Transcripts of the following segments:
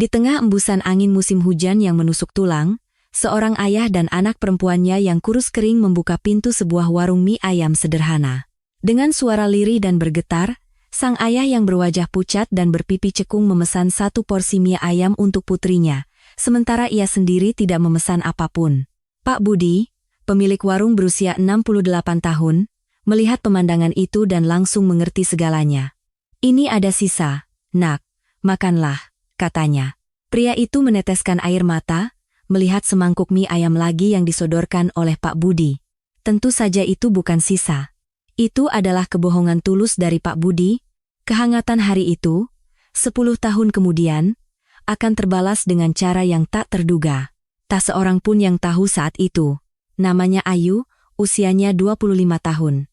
Di tengah embusan angin musim hujan yang menusuk tulang, seorang ayah dan anak perempuannya yang kurus kering membuka pintu sebuah warung mie ayam sederhana. Dengan suara lirih dan bergetar, sang ayah yang berwajah pucat dan berpipi cekung memesan 1 porsi mie ayam untuk putrinya, sementara ia sendiri tidak memesan apapun. Pak Budi, pemilik warung berusia 68 tahun, melihat pemandangan itu dan langsung mengerti segalanya. "Ini ada sisa, nak, makanlah," katanya. Pria itu meneteskan air mata, melihat semangkuk mie ayam lagi yang disodorkan oleh Pak Budi. Tentu saja itu bukan sisa. Itu adalah kebohongan tulus dari Pak Budi. Kehangatan hari itu, 10 tahun kemudian, akan terbalas dengan cara yang tak terduga. Tak seorang pun yang tahu saat itu. Namanya Ayu, usianya 25 tahun.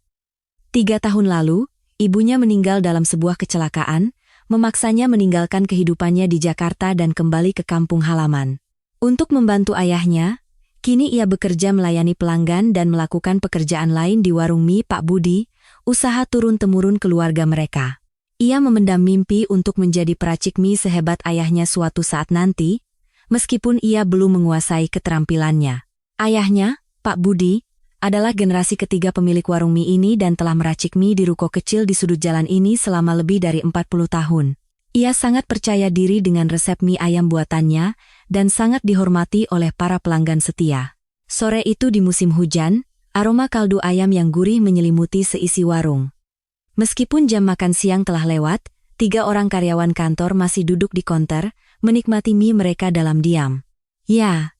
3 tahun lalu, ibunya meninggal dalam sebuah kecelakaan, memaksanya meninggalkan kehidupannya di Jakarta dan kembali ke kampung halaman. Untuk membantu ayahnya, kini ia bekerja melayani pelanggan dan melakukan pekerjaan lain di warung mie Pak Budi, usaha turun-temurun keluarga mereka. Ia memendam mimpi untuk menjadi peracik mie sehebat ayahnya suatu saat nanti, meskipun ia belum menguasai keterampilannya. Ayahnya, Pak Budi, adalah generasi ketiga pemilik warung mie ini dan telah meracik mie di ruko kecil di sudut jalan ini selama lebih dari 40 tahun. Ia sangat percaya diri dengan resep mie ayam buatannya dan sangat dihormati oleh para pelanggan setia. Sore itu di musim hujan, aroma kaldu ayam yang gurih menyelimuti seisi warung. Meskipun jam makan siang telah lewat, 3 orang karyawan kantor masih duduk di konter, menikmati mie mereka dalam diam. "Ya,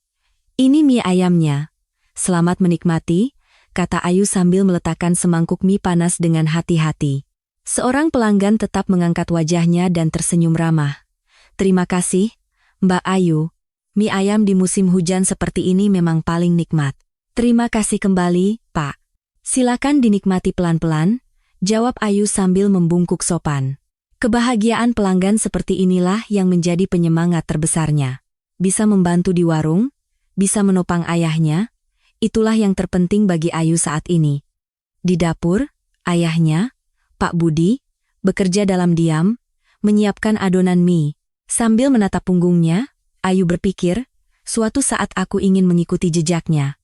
ini mie ayamnya. Selamat menikmati," kata Ayu sambil meletakkan semangkuk mie panas dengan hati-hati. Seorang pelanggan tetap mengangkat wajahnya dan tersenyum ramah. "Terima kasih, Mbak Ayu. Mie ayam di musim hujan seperti ini memang paling nikmat." "Terima kasih kembali, Pak. Silakan dinikmati pelan-pelan," jawab Ayu sambil membungkuk sopan. Kebahagiaan pelanggan seperti inilah yang menjadi penyemangat terbesarnya. Bisa membantu di warung, bisa menopang ayahnya, itulah yang terpenting bagi Ayu saat ini. Di dapur, ayahnya, Pak Budi, bekerja dalam diam, menyiapkan adonan mie. Sambil menatap punggungnya, Ayu berpikir, suatu saat aku ingin mengikuti jejaknya.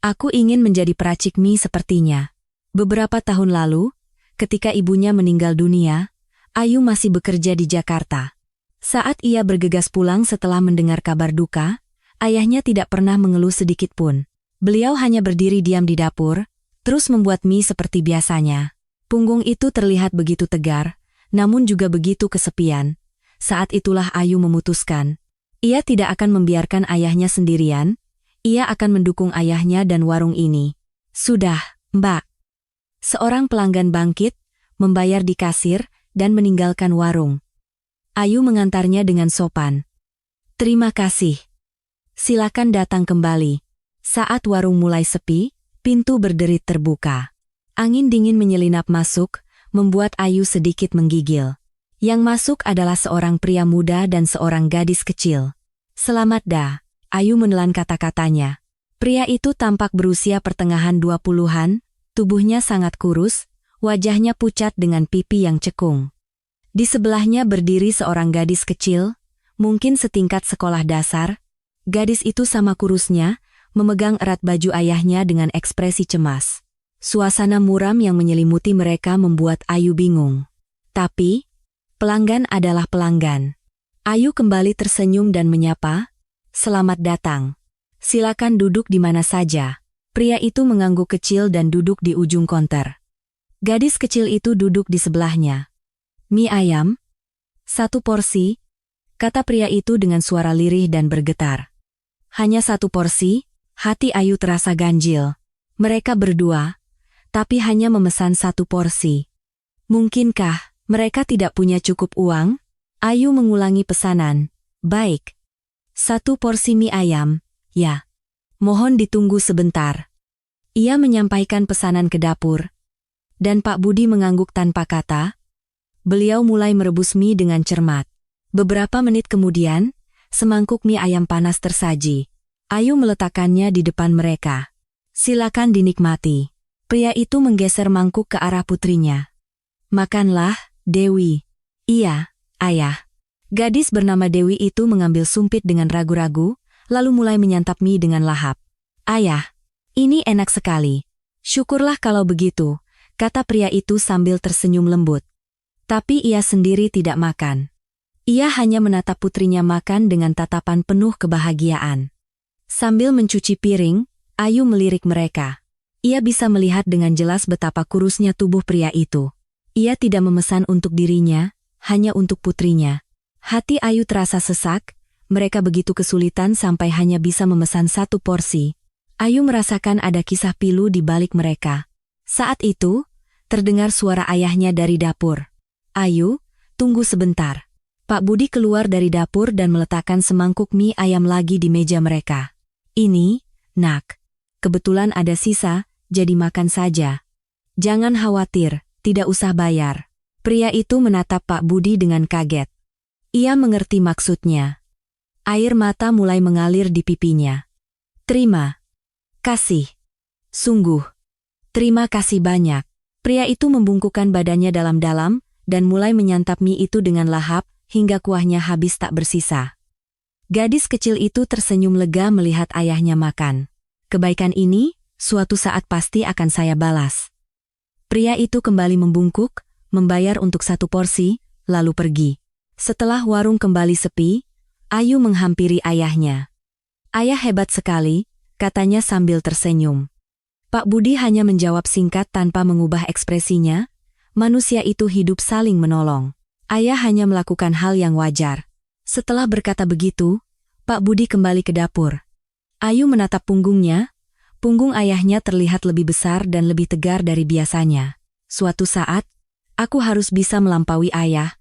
Aku ingin menjadi peracik mie sepertinya. Beberapa tahun lalu, ketika ibunya meninggal dunia, Ayu masih bekerja di Jakarta. Saat ia bergegas pulang setelah mendengar kabar duka, ayahnya tidak pernah mengeluh sedikit pun. Beliau hanya berdiri diam di dapur, terus membuat mie seperti biasanya. Punggung itu terlihat begitu tegar, namun juga begitu kesepian. Saat itulah Ayu memutuskan. Ia tidak akan membiarkan ayahnya sendirian, ia akan mendukung ayahnya dan warung ini. "Sudah, Mbak." Seorang pelanggan bangkit, membayar di kasir, dan meninggalkan warung. Ayu mengantarnya dengan sopan. "Terima kasih. Silakan datang kembali." Saat warung mulai sepi, pintu berderit terbuka. Angin dingin menyelinap masuk, membuat Ayu sedikit menggigil. Yang masuk adalah seorang pria muda dan seorang gadis kecil. "Selamat dah," Ayu menelan kata-katanya. Pria itu tampak berusia pertengahan 20-an, tubuhnya sangat kurus, wajahnya pucat dengan pipi yang cekung. Di sebelahnya berdiri seorang gadis kecil, mungkin setingkat sekolah dasar. Gadis itu sama kurusnya, memegang erat baju ayahnya dengan ekspresi cemas. Suasana muram yang menyelimuti mereka membuat Ayu bingung. Tapi, pelanggan adalah pelanggan. Ayu kembali tersenyum dan menyapa, "Selamat datang. Silakan duduk di mana saja." Pria itu mengangguk kecil dan duduk di ujung konter. Gadis kecil itu duduk di sebelahnya. "Mie ayam? 1 porsi?" kata pria itu dengan suara lirih dan bergetar. Hanya 1 porsi, hati Ayu terasa ganjil. Mereka berdua, tapi hanya memesan 1 porsi. Mungkinkah mereka tidak punya cukup uang? Ayu mengulangi pesanan. "Baik. 1 porsi mie ayam, ya. Mohon ditunggu sebentar." Ia menyampaikan pesanan ke dapur. Dan Pak Budi mengangguk tanpa kata. Beliau mulai merebus mie dengan cermat. Beberapa menit kemudian, semangkuk mie ayam panas tersaji. Ayu meletakkannya di depan mereka. "Silakan dinikmati." Pria itu menggeser mangkuk ke arah putrinya. "Makanlah, Dewi." "Iya, Ayah." Gadis bernama Dewi itu mengambil sumpit dengan ragu-ragu, lalu mulai menyantap mie dengan lahap. Ayah, ini enak sekali. Syukurlah kalau begitu, kata pria itu sambil tersenyum lembut. Tapi ia sendiri tidak makan. Ia hanya menatap putrinya makan dengan tatapan penuh kebahagiaan. Sambil mencuci piring, Ayu melirik mereka. Ia bisa melihat dengan jelas betapa kurusnya tubuh pria itu. Ia tidak memesan untuk dirinya, hanya untuk putrinya. Hati Ayu terasa sesak, mereka begitu kesulitan sampai hanya bisa memesan satu porsi. Ayu merasakan ada kisah pilu di balik mereka. Saat itu, terdengar suara ayahnya dari dapur. Ayu, tunggu sebentar. Pak Budi keluar dari dapur dan meletakkan semangkuk mie ayam lagi di meja mereka. Ini, nak. Kebetulan ada sisa, jadi makan saja. Jangan khawatir, tidak usah bayar. Pria itu menatap Pak Budi dengan kaget. Ia mengerti maksudnya. Air mata mulai mengalir di pipinya. Terima kasih. Sungguh. Terima kasih banyak. Pria itu membungkukkan badannya dalam-dalam dan mulai menyantap mie itu dengan lahap hingga kuahnya habis tak bersisa. Gadis kecil itu tersenyum lega melihat ayahnya makan. Kebaikan ini, suatu saat pasti akan saya balas. Pria itu kembali membungkuk, membayar untuk satu porsi, lalu pergi. Setelah warung kembali sepi, Ayu menghampiri ayahnya. Ayah hebat sekali, katanya sambil tersenyum. Pak Budi hanya menjawab singkat tanpa mengubah ekspresinya. Manusia itu hidup saling menolong. Ayah hanya melakukan hal yang wajar. Setelah berkata begitu, Pak Budi kembali ke dapur. Ayu menatap punggungnya. Punggung ayahnya terlihat lebih besar dan lebih tegar dari biasanya. Suatu saat, aku harus bisa melampaui ayah.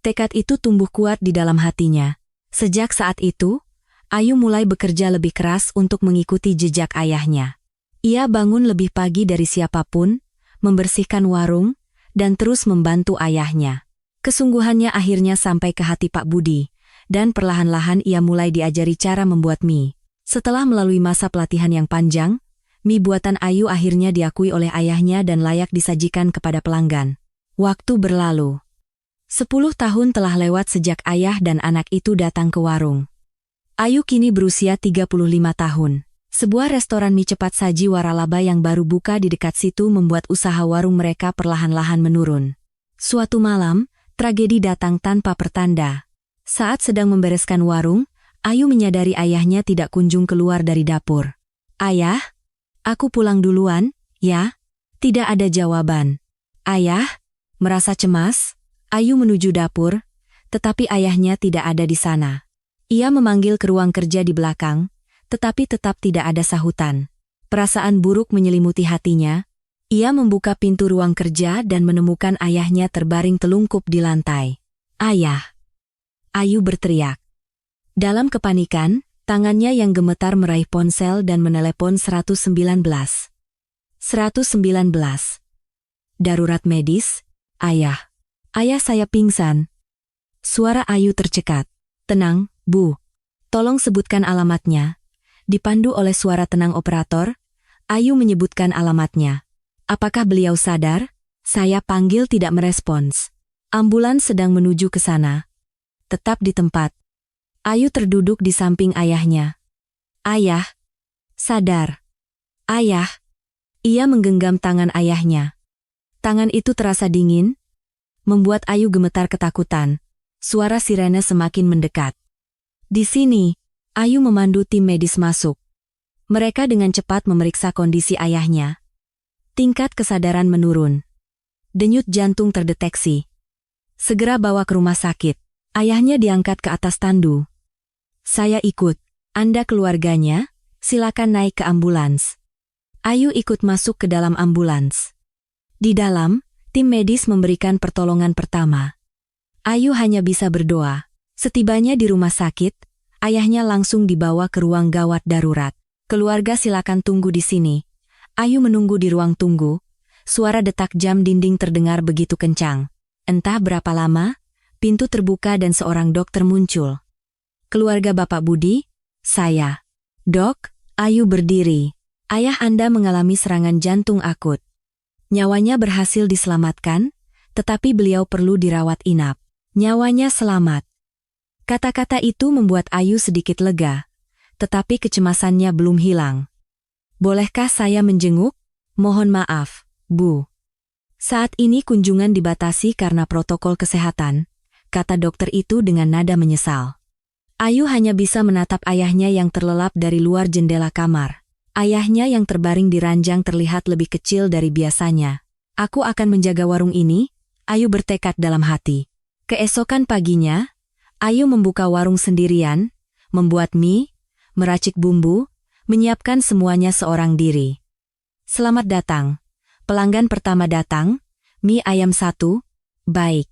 Tekad itu tumbuh kuat di dalam hatinya. Sejak saat itu, Ayu mulai bekerja lebih keras untuk mengikuti jejak ayahnya. Ia bangun lebih pagi dari siapapun, membersihkan warung, dan terus membantu ayahnya. Kesungguhannya akhirnya sampai ke hati Pak Budi, dan perlahan-lahan ia mulai diajari cara membuat mie. Setelah melalui masa pelatihan yang panjang, mie buatan Ayu akhirnya diakui oleh ayahnya dan layak disajikan kepada pelanggan. Waktu berlalu. 10 tahun telah lewat sejak ayah dan anak itu datang ke warung. Ayu kini berusia 35 tahun. Sebuah restoran mie cepat saji waralaba yang baru buka di dekat situ membuat usaha warung mereka perlahan-lahan menurun. Suatu malam, tragedi datang tanpa pertanda. Saat sedang membereskan warung, Ayu menyadari ayahnya tidak kunjung keluar dari dapur. Ayah, aku pulang duluan, ya? Tidak ada jawaban. Ayah, merasa cemas, Ayu menuju dapur, tetapi ayahnya tidak ada di sana. Ia memanggil ke ruang kerja di belakang, tetapi tetap tidak ada sahutan. Perasaan buruk menyelimuti hatinya. Ia membuka pintu ruang kerja dan menemukan ayahnya terbaring telungkup di lantai. Ayah! Ayu berteriak. Dalam kepanikan, tangannya yang gemetar meraih ponsel dan menelepon 119. 119. Darurat medis, ayah. Ayah saya pingsan. Suara Ayu tercekat. Tenang, Bu. Tolong sebutkan alamatnya. Dipandu oleh suara tenang operator, Ayu menyebutkan alamatnya. Apakah beliau sadar? Saya panggil tidak merespons. Ambulans sedang menuju ke sana. Tetap di tempat. Ayu terduduk di samping ayahnya. Ayah. Sadar. Ayah. Ia menggenggam tangan ayahnya. Tangan itu terasa dingin, membuat Ayu gemetar ketakutan. Suara sirene semakin mendekat. Di sini, Ayu memandu tim medis masuk. Mereka dengan cepat memeriksa kondisi ayahnya. Tingkat kesadaran menurun. Denyut jantung terdeteksi. Segera bawa ke rumah sakit. Ayahnya diangkat ke atas tandu. Saya ikut. Anda keluarganya, silakan naik ke ambulans. Ayu ikut masuk ke dalam ambulans. Di dalam, tim medis memberikan pertolongan pertama. Ayu hanya bisa berdoa. Setibanya di rumah sakit, ayahnya langsung dibawa ke ruang gawat darurat. Keluarga silakan tunggu di sini. Ayu menunggu di ruang tunggu. Suara detak jam dinding terdengar begitu kencang. Entah berapa lama, pintu terbuka dan seorang dokter muncul. Keluarga Bapak Budi, saya. Dok, Ayu berdiri. Ayah Anda mengalami serangan jantung akut. Nyawanya berhasil diselamatkan, tetapi beliau perlu dirawat inap. Nyawanya selamat. Kata-kata itu membuat Ayu sedikit lega, tetapi kecemasannya belum hilang. Bolehkah saya menjenguk? Mohon maaf, Bu. Saat ini kunjungan dibatasi karena protokol kesehatan, kata dokter itu dengan nada menyesal. Ayu hanya bisa menatap ayahnya yang terlelap dari luar jendela kamar. Ayahnya yang terbaring di ranjang terlihat lebih kecil dari biasanya. Aku akan menjaga warung ini, Ayu bertekad dalam hati. Keesokan paginya, Ayu membuka warung sendirian, membuat mie, meracik bumbu, menyiapkan semuanya seorang diri. Selamat datang. Pelanggan pertama datang, mie ayam 1, baik.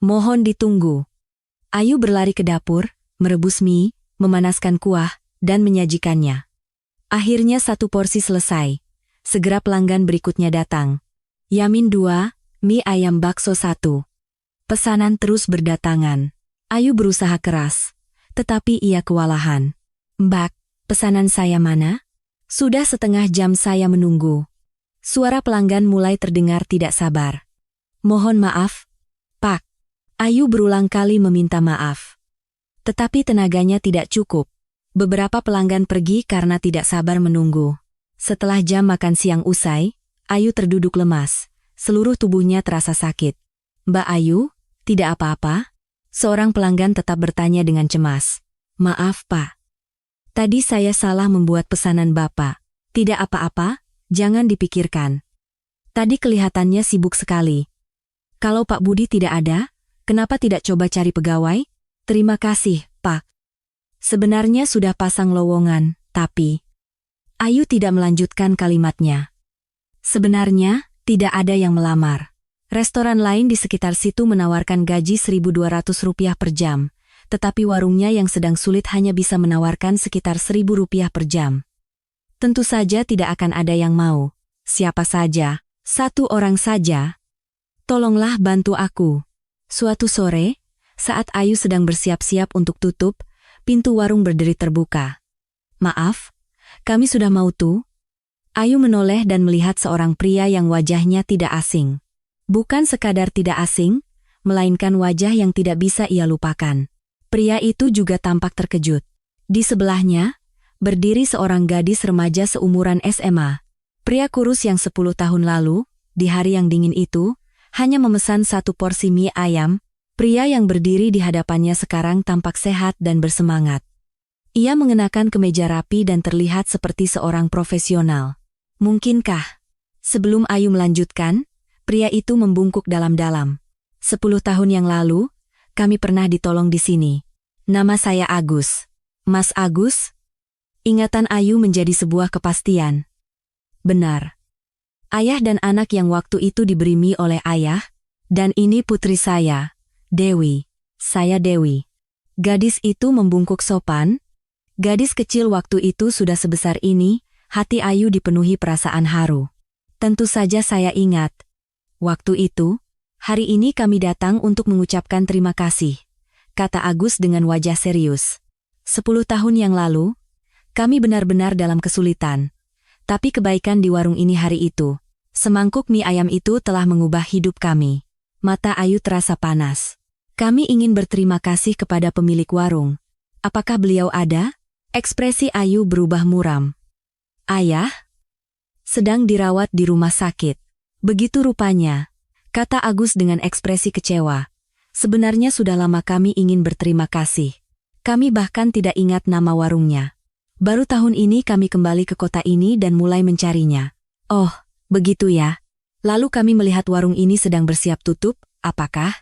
Mohon ditunggu. Ayu berlari ke dapur, merebus mie, memanaskan kuah, dan menyajikannya. Akhirnya 1 porsi selesai. Segera pelanggan berikutnya datang. Yamin 2, mie ayam bakso 1. Pesanan terus berdatangan. Ayu berusaha keras, tetapi ia kewalahan. Mbak, pesanan saya mana? Sudah setengah jam saya menunggu. Suara pelanggan mulai terdengar tidak sabar. Mohon maaf, Pak. Ayu berulang kali meminta maaf. Tetapi tenaganya tidak cukup. Beberapa pelanggan pergi karena tidak sabar menunggu. Setelah jam makan siang usai, Ayu terduduk lemas. Seluruh tubuhnya terasa sakit. Mbak Ayu, tidak apa-apa? Seorang pelanggan tetap bertanya dengan cemas. Maaf, Pak. Tadi saya salah membuat pesanan Bapak. Tidak apa-apa, jangan dipikirkan. Tadi kelihatannya sibuk sekali. Kalau Pak Budi tidak ada, kenapa tidak coba cari pegawai? Terima kasih, Pak. Sebenarnya sudah pasang lowongan, tapi... Ayu tidak melanjutkan kalimatnya. Sebenarnya, tidak ada yang melamar. Restoran lain di sekitar situ menawarkan gaji Rp1.200 per jam, tetapi warungnya yang sedang sulit hanya bisa menawarkan sekitar Rp1.000 per jam. Tentu saja tidak akan ada yang mau. Siapa saja, 1 orang saja. Tolonglah bantu aku. Suatu sore, saat Ayu sedang bersiap-siap untuk tutup, pintu warung berderi terbuka. Maaf, kami sudah mau tuh. Ayu menoleh dan melihat seorang pria yang wajahnya tidak asing. Bukan sekadar tidak asing, melainkan wajah yang tidak bisa ia lupakan. Pria itu juga tampak terkejut. Di sebelahnya, berdiri seorang gadis remaja seumuran SMA. Pria kurus yang 10 tahun lalu, di hari yang dingin itu, hanya memesan 1 porsi mie ayam. Pria yang berdiri di hadapannya sekarang tampak sehat dan bersemangat. Ia mengenakan kemeja rapi dan terlihat seperti seorang profesional. Mungkinkah? Sebelum Ayu melanjutkan, pria itu membungkuk dalam-dalam. 10 tahun yang lalu, kami pernah ditolong di sini. Nama saya Agus. Mas Agus? Ingatan Ayu menjadi sebuah kepastian. Benar. Ayah dan anak yang waktu itu diberi mie oleh ayah, dan ini putri saya, Dewi. Saya Dewi. Gadis itu membungkuk sopan. Gadis kecil waktu itu sudah sebesar ini, hati Ayu dipenuhi perasaan haru. Tentu saja saya ingat. Waktu itu, hari ini kami datang untuk mengucapkan terima kasih, kata Agus dengan wajah serius. 10 tahun yang lalu, kami benar-benar dalam kesulitan. Tapi kebaikan di warung ini hari itu, semangkuk mie ayam itu telah mengubah hidup kami. Mata Ayu terasa panas. Kami ingin berterima kasih kepada pemilik warung. Apakah beliau ada? Ekspresi Ayu berubah muram. Ayah? Sedang dirawat di rumah sakit. Begitu rupanya, kata Agus dengan ekspresi kecewa. Sebenarnya sudah lama kami ingin berterima kasih. Kami bahkan tidak ingat nama warungnya. Baru tahun ini kami kembali ke kota ini dan mulai mencarinya. Oh, begitu ya. Lalu kami melihat warung ini sedang bersiap tutup, apakah?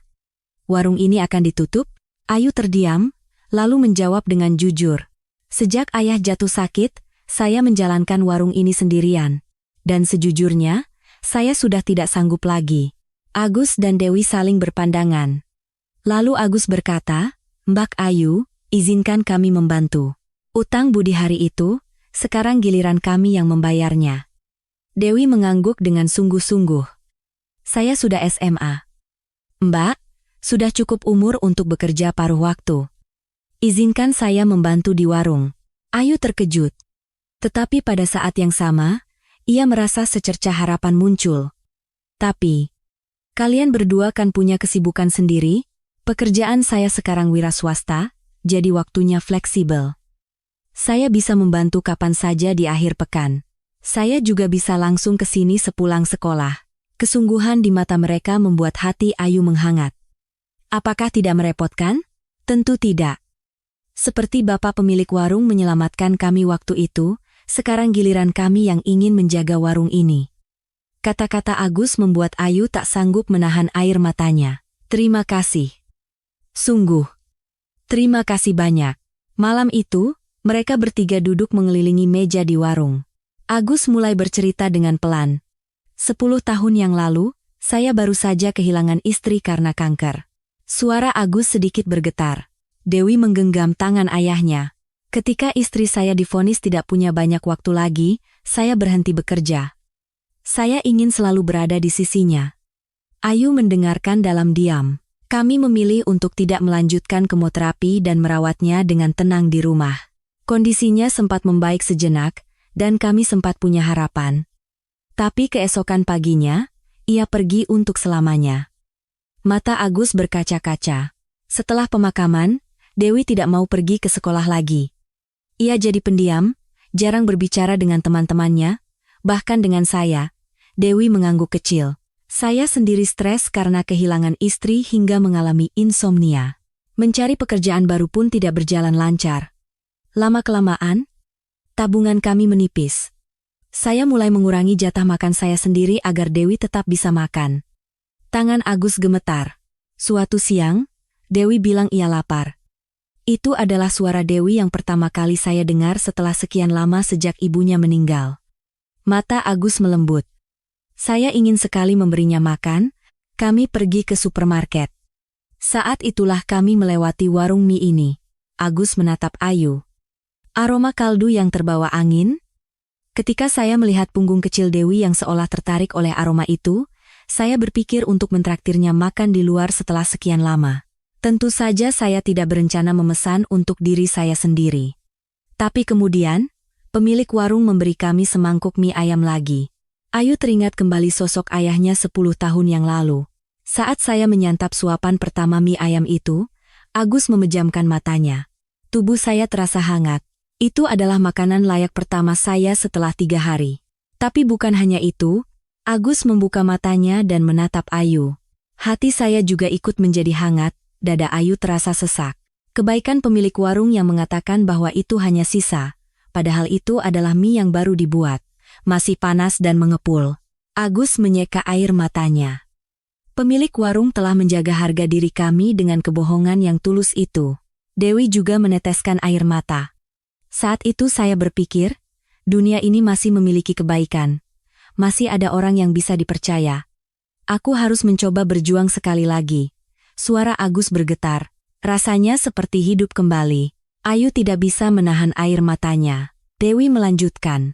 Warung ini akan ditutup? Ayu terdiam, lalu menjawab dengan jujur. Sejak ayah jatuh sakit, saya menjalankan warung ini sendirian. Dan sejujurnya, saya sudah tidak sanggup lagi. Agus dan Dewi saling berpandangan. Lalu Agus berkata, Mbak Ayu, izinkan kami membantu. Utang budi hari itu, sekarang giliran kami yang membayarnya. Dewi mengangguk dengan sungguh-sungguh. Saya sudah SMA. Mbak, sudah cukup umur untuk bekerja paruh waktu. Izinkan saya membantu di warung. Ayu terkejut. Tetapi pada saat yang sama, ia merasa secercah harapan muncul. Tapi, kalian berdua kan punya kesibukan sendiri? Pekerjaan saya sekarang wira swasta, jadi waktunya fleksibel. Saya bisa membantu kapan saja di akhir pekan. Saya juga bisa langsung ke sini sepulang sekolah. Kesungguhan di mata mereka membuat hati Ayu menghangat. Apakah tidak merepotkan? Tentu tidak. Seperti bapak pemilik warung menyelamatkan kami waktu itu, sekarang giliran kami yang ingin menjaga warung ini. Kata-kata Agus membuat Ayu tak sanggup menahan air matanya. Terima kasih. Sungguh. Terima kasih banyak. Malam itu, mereka bertiga duduk mengelilingi meja di warung. Agus mulai bercerita dengan pelan. 10 tahun yang lalu, saya baru saja kehilangan istri karena kanker. Suara Agus sedikit bergetar. Dewi menggenggam tangan ayahnya. Ketika istri saya divonis tidak punya banyak waktu lagi, saya berhenti bekerja. Saya ingin selalu berada di sisinya. Ayu mendengarkan dalam diam. Kami memilih untuk tidak melanjutkan kemoterapi dan merawatnya dengan tenang di rumah. Kondisinya sempat membaik sejenak, dan kami sempat punya harapan. Tapi keesokan paginya, ia pergi untuk selamanya. Mata Agus berkaca-kaca. Setelah pemakaman, Dewi tidak mau pergi ke sekolah lagi. Ia jadi pendiam, jarang berbicara dengan teman-temannya, bahkan dengan saya. Dewi mengangguk kecil. Saya sendiri stres karena kehilangan istri hingga mengalami insomnia. Mencari pekerjaan baru pun tidak berjalan lancar. Lama-kelamaan, tabungan kami menipis. Saya mulai mengurangi jatah makan saya sendiri agar Dewi tetap bisa makan. Tangan Agus gemetar. Suatu siang, Dewi bilang ia lapar. Itu adalah suara Dewi yang pertama kali saya dengar setelah sekian lama sejak ibunya meninggal. Mata Agus melembut. Saya ingin sekali memberinya makan, kami pergi ke supermarket. Saat itulah kami melewati warung mie ini. Agus menatap Ayu. Aroma kaldu yang terbawa angin. Ketika saya melihat punggung kecil Dewi yang seolah tertarik oleh aroma itu, saya berpikir untuk mentraktirnya makan di luar setelah sekian lama. Tentu saja saya tidak berencana memesan untuk diri saya sendiri. Tapi kemudian, pemilik warung memberi kami semangkuk mie ayam lagi. Ayu teringat kembali sosok ayahnya 10 tahun yang lalu. Saat saya menyantap suapan pertama mie ayam itu, Agus memejamkan matanya. Tubuh saya terasa hangat. Itu adalah makanan layak pertama saya setelah 3 hari. Tapi bukan hanya itu, Agus membuka matanya dan menatap Ayu. Hati saya juga ikut menjadi hangat, dada Ayu terasa sesak. Kebaikan pemilik warung yang mengatakan bahwa itu hanya sisa, padahal itu adalah mie yang baru dibuat, masih panas dan mengepul. Agus menyeka air matanya. Pemilik warung telah menjaga harga diri kami dengan kebohongan yang tulus itu. Dewi juga meneteskan air mata. Saat itu saya berpikir, dunia ini masih memiliki kebaikan. Masih ada orang yang bisa dipercaya. Aku harus mencoba berjuang sekali lagi. Suara Agus bergetar. Rasanya seperti hidup kembali. Ayu tidak bisa menahan air matanya. Dewi melanjutkan.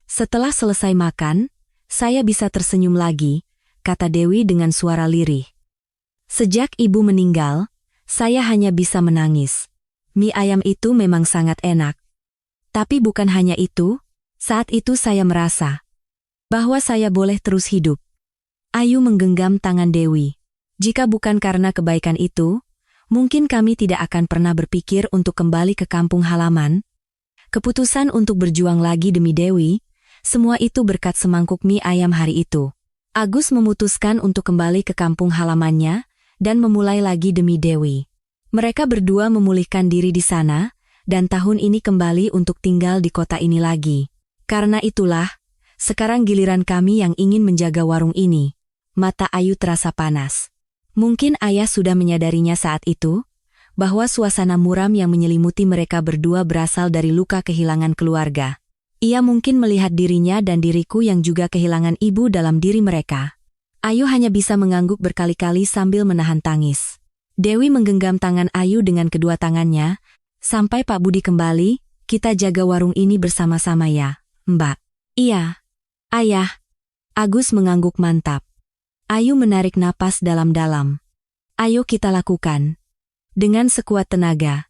Setelah selesai makan, saya bisa tersenyum lagi, kata Dewi dengan suara lirih. Sejak ibu meninggal, saya hanya bisa menangis. Mie ayam itu memang sangat enak. Tapi bukan hanya itu, saat itu saya merasa bahwa saya boleh terus hidup. Ayu menggenggam tangan Dewi. Jika bukan karena kebaikan itu, mungkin kami tidak akan pernah berpikir untuk kembali ke kampung halaman. Keputusan untuk berjuang lagi demi Dewi, semua itu berkat semangkuk mie ayam hari itu. Agus memutuskan untuk kembali ke kampung halamannya dan memulai lagi demi Dewi. Mereka berdua memulihkan diri di sana, dan tahun ini kembali untuk tinggal di kota ini lagi. Karena itulah, sekarang giliran kami yang ingin menjaga warung ini. Mata Ayu terasa panas. Mungkin ayah sudah menyadarinya saat itu, bahwa suasana muram yang menyelimuti mereka berdua berasal dari luka kehilangan keluarga. Ia mungkin melihat dirinya dan diriku yang juga kehilangan ibu dalam diri mereka. Ayu hanya bisa mengangguk berkali-kali sambil menahan tangis. Dewi menggenggam tangan Ayu dengan kedua tangannya. Sampai Pak Budi kembali, kita jaga warung ini bersama-sama ya, Mbak. Iya. Ayah. Agus mengangguk mantap. Ayu menarik napas dalam-dalam. Ayo kita lakukan. Dengan sekuat tenaga.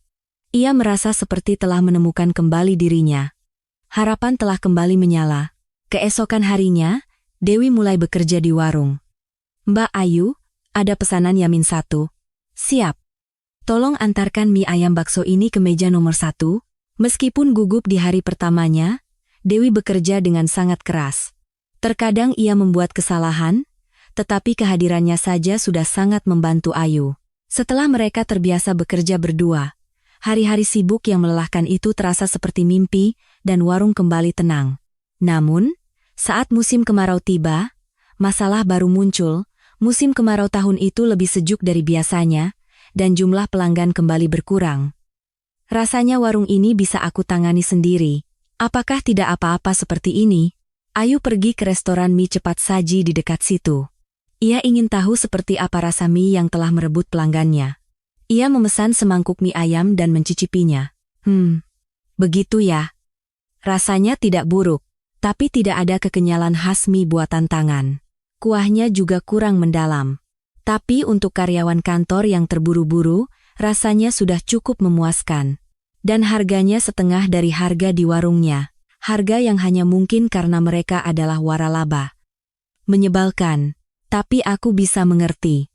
Ia merasa seperti telah menemukan kembali dirinya. Harapan telah kembali menyala. Keesokan harinya, Dewi mulai bekerja di warung. Mbak Ayu, ada pesanan Yamin 1. Siap. Tolong antarkan mie ayam bakso ini ke meja nomor 1. Meskipun gugup di hari pertamanya, Dewi bekerja dengan sangat keras. Terkadang ia membuat kesalahan, tetapi kehadirannya saja sudah sangat membantu Ayu. Setelah mereka terbiasa bekerja berdua, hari-hari sibuk yang melelahkan itu terasa seperti mimpi dan warung kembali tenang. Namun, saat musim kemarau tiba, masalah baru muncul. Musim kemarau tahun itu lebih sejuk dari biasanya, dan jumlah pelanggan kembali berkurang. Rasanya warung ini bisa aku tangani sendiri. Apakah tidak apa-apa seperti ini? Ayu pergi ke restoran mie cepat saji di dekat situ. Ia ingin tahu seperti apa rasa mie yang telah merebut pelanggannya. Ia memesan semangkuk mie ayam dan mencicipinya. Begitu ya. Rasanya tidak buruk, tapi tidak ada kekenyalan khas mie buatan tangan. Kuahnya juga kurang mendalam. Tapi untuk karyawan kantor yang terburu-buru, rasanya sudah cukup memuaskan. Dan harganya setengah dari harga di warungnya. Harga yang hanya mungkin karena mereka adalah waralaba. Menyebalkan, tapi aku bisa mengerti.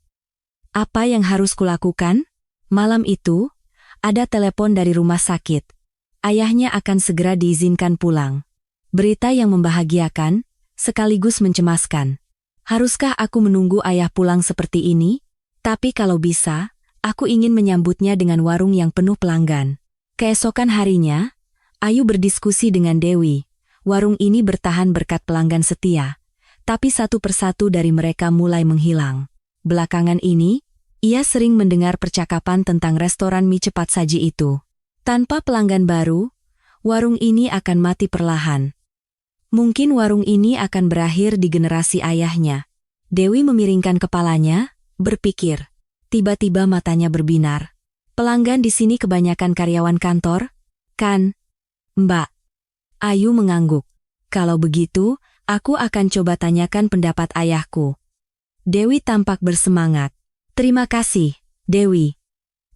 Apa yang harus kulakukan? Malam itu, ada telepon dari rumah sakit. Ayahnya akan segera diizinkan pulang. Berita yang membahagiakan, sekaligus mencemaskan. Haruskah aku menunggu ayah pulang seperti ini? Tapi kalau bisa, aku ingin menyambutnya dengan warung yang penuh pelanggan. Keesokan harinya, Ayu berdiskusi dengan Dewi. Warung ini bertahan berkat pelanggan setia. Tapi satu persatu dari mereka mulai menghilang. Belakangan ini, ia sering mendengar percakapan tentang restoran mie cepat saji itu. Tanpa pelanggan baru, warung ini akan mati perlahan. Mungkin warung ini akan berakhir di generasi ayahnya. Dewi memiringkan kepalanya, berpikir. Tiba-tiba matanya berbinar. Pelanggan di sini kebanyakan karyawan kantor, kan? Mbak. Ayu mengangguk. Kalau begitu, aku akan coba tanyakan pendapat ayahku. Dewi tampak bersemangat. Terima kasih, Dewi.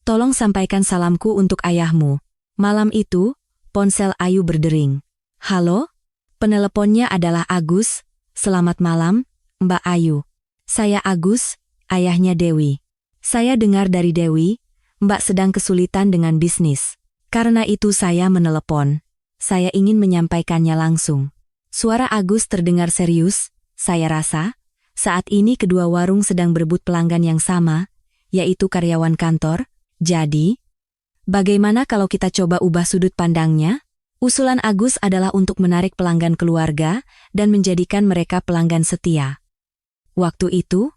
Tolong sampaikan salamku untuk ayahmu. Malam itu, ponsel Ayu berdering. Halo? Peneleponnya adalah Agus. Selamat malam, Mbak Ayu. Saya Agus, ayahnya Dewi. Saya dengar dari Dewi, Mbak sedang kesulitan dengan bisnis. Karena itu saya menelepon. Saya ingin menyampaikannya langsung. Suara Agus terdengar serius. Saya rasa, saat ini kedua warung sedang berebut pelanggan yang sama, yaitu karyawan kantor. Jadi, bagaimana kalau kita coba ubah sudut pandangnya? Usulan Agus adalah untuk menarik pelanggan keluarga dan menjadikan mereka pelanggan setia. Waktu itu,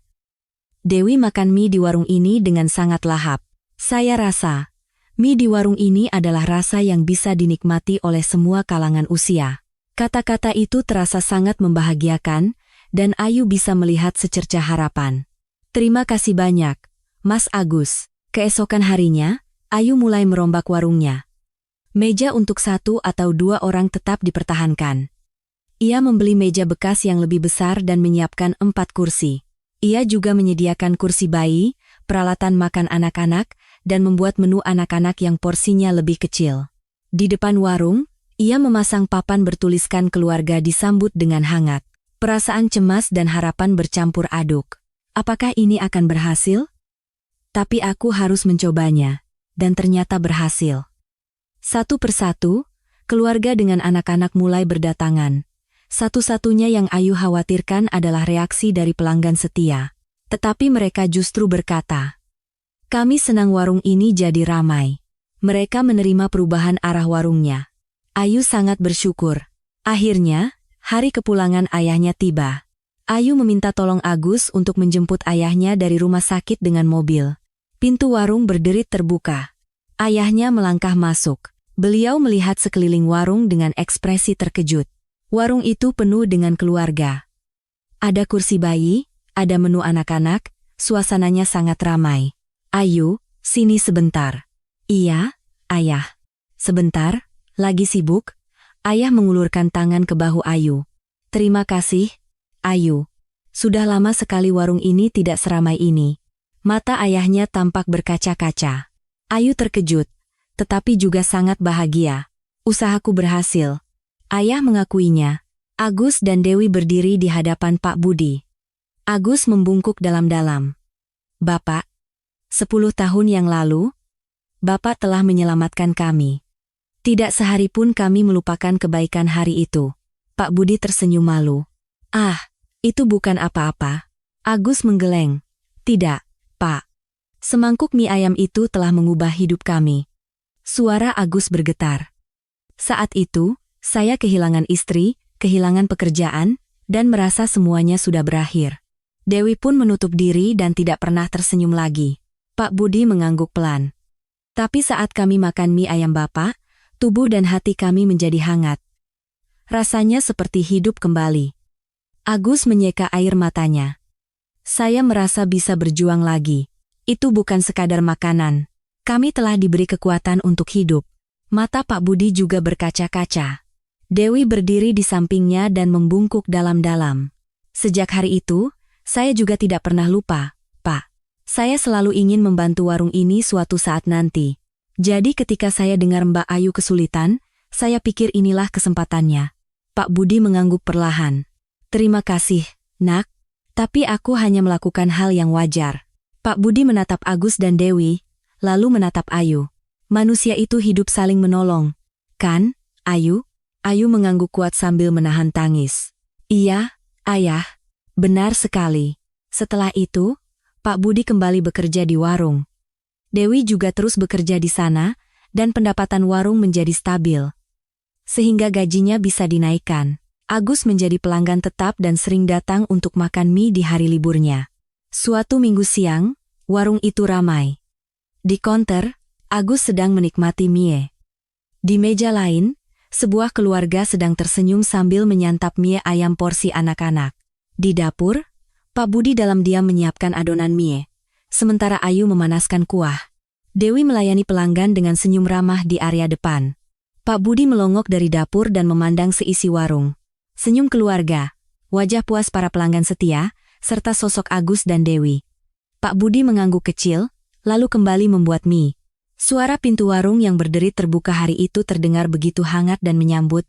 Dewi makan mie di warung ini dengan sangat lahap. Saya rasa, mie di warung ini adalah rasa yang bisa dinikmati oleh semua kalangan usia. Kata-kata itu terasa sangat membahagiakan, dan Ayu bisa melihat secercah harapan. Terima kasih banyak, Mas Agus. Keesokan harinya, Ayu mulai merombak warungnya. Meja untuk 1 atau 2 orang tetap dipertahankan. Ia membeli meja bekas yang lebih besar dan menyiapkan 4 kursi. Ia juga menyediakan kursi bayi, peralatan makan anak-anak, dan membuat menu anak-anak yang porsinya lebih kecil. Di depan warung, ia memasang papan bertuliskan keluarga disambut dengan hangat. Perasaan cemas dan harapan bercampur aduk. Apakah ini akan berhasil? Tapi aku harus mencobanya. Dan ternyata berhasil. Satu persatu, keluarga dengan anak-anak mulai berdatangan. Satu-satunya yang Ayu khawatirkan adalah reaksi dari pelanggan setia. Tetapi mereka justru berkata, "Kami senang warung ini jadi ramai." Mereka menerima perubahan arah warungnya. Ayu sangat bersyukur. Akhirnya, hari kepulangan ayahnya tiba. Ayu meminta tolong Agus untuk menjemput ayahnya dari rumah sakit dengan mobil. Pintu warung berderit terbuka. Ayahnya melangkah masuk. Beliau melihat sekeliling warung dengan ekspresi terkejut. Warung itu penuh dengan keluarga. Ada kursi bayi, ada menu anak-anak, suasananya sangat ramai. "Ayu, sini sebentar." "Iya, ayah." "Sebentar, lagi sibuk?" Ayah mengulurkan tangan ke bahu Ayu. "Terima kasih, Ayu. Sudah lama sekali warung ini tidak seramai ini." Mata ayahnya tampak berkaca-kaca. Ayu terkejut, tetapi juga sangat bahagia. "Usahaku berhasil." Ayah mengakuinya. Agus dan Dewi berdiri di hadapan Pak Budi. Agus membungkuk dalam-dalam. "Bapak, 10 tahun yang lalu, Bapak telah menyelamatkan kami. Tidak sehari pun kami melupakan kebaikan hari itu. Pak Budi tersenyum malu. Ah, itu bukan apa-apa. Agus menggeleng. Tidak, Pak. Semangkuk mie ayam itu telah mengubah hidup kami. Suara Agus bergetar. Saat itu, saya kehilangan istri, kehilangan pekerjaan, dan merasa semuanya sudah berakhir. Dewi pun menutup diri dan tidak pernah tersenyum lagi. Pak Budi mengangguk pelan. Tapi saat kami makan mie ayam Bapak, tubuh dan hati kami menjadi hangat. Rasanya seperti hidup kembali. Agus menyeka air matanya. Saya merasa bisa berjuang lagi. Itu bukan sekadar makanan. Kami telah diberi kekuatan untuk hidup. Mata Pak Budi juga berkaca-kaca. Dewi berdiri di sampingnya dan membungkuk dalam-dalam. Sejak hari itu, saya juga tidak pernah lupa, Pak. Saya selalu ingin membantu warung ini suatu saat nanti. Jadi ketika saya dengar Mbak Ayu kesulitan, saya pikir inilah kesempatannya. Pak Budi mengangguk perlahan. Terima kasih, Nak. Tapi aku hanya melakukan hal yang wajar. Pak Budi menatap Agus dan Dewi, lalu menatap Ayu. Manusia itu hidup saling menolong. Kan, Ayu? Ayu mengangguk kuat sambil menahan tangis. Iya, Ayah. Benar sekali. Setelah itu, Pak Budi kembali bekerja di warung. Dewi juga terus bekerja di sana, dan pendapatan warung menjadi stabil. Sehingga gajinya bisa dinaikkan. Agus menjadi pelanggan tetap dan sering datang untuk makan mie di hari liburnya. Suatu minggu siang, warung itu ramai. Di konter, Agus sedang menikmati mie. Di meja lain, sebuah keluarga sedang tersenyum sambil menyantap mie ayam porsi anak-anak. Di dapur, Pak Budi dalam diam menyiapkan adonan mie, sementara Ayu memanaskan kuah. Dewi melayani pelanggan dengan senyum ramah di area depan. Pak Budi melongok dari dapur dan memandang seisi warung. Senyum keluarga, wajah puas para pelanggan setia, serta sosok Agus dan Dewi. Pak Budi mengangguk kecil, lalu kembali membuat mie. Suara pintu warung yang berderit terbuka hari itu terdengar begitu hangat dan menyambut,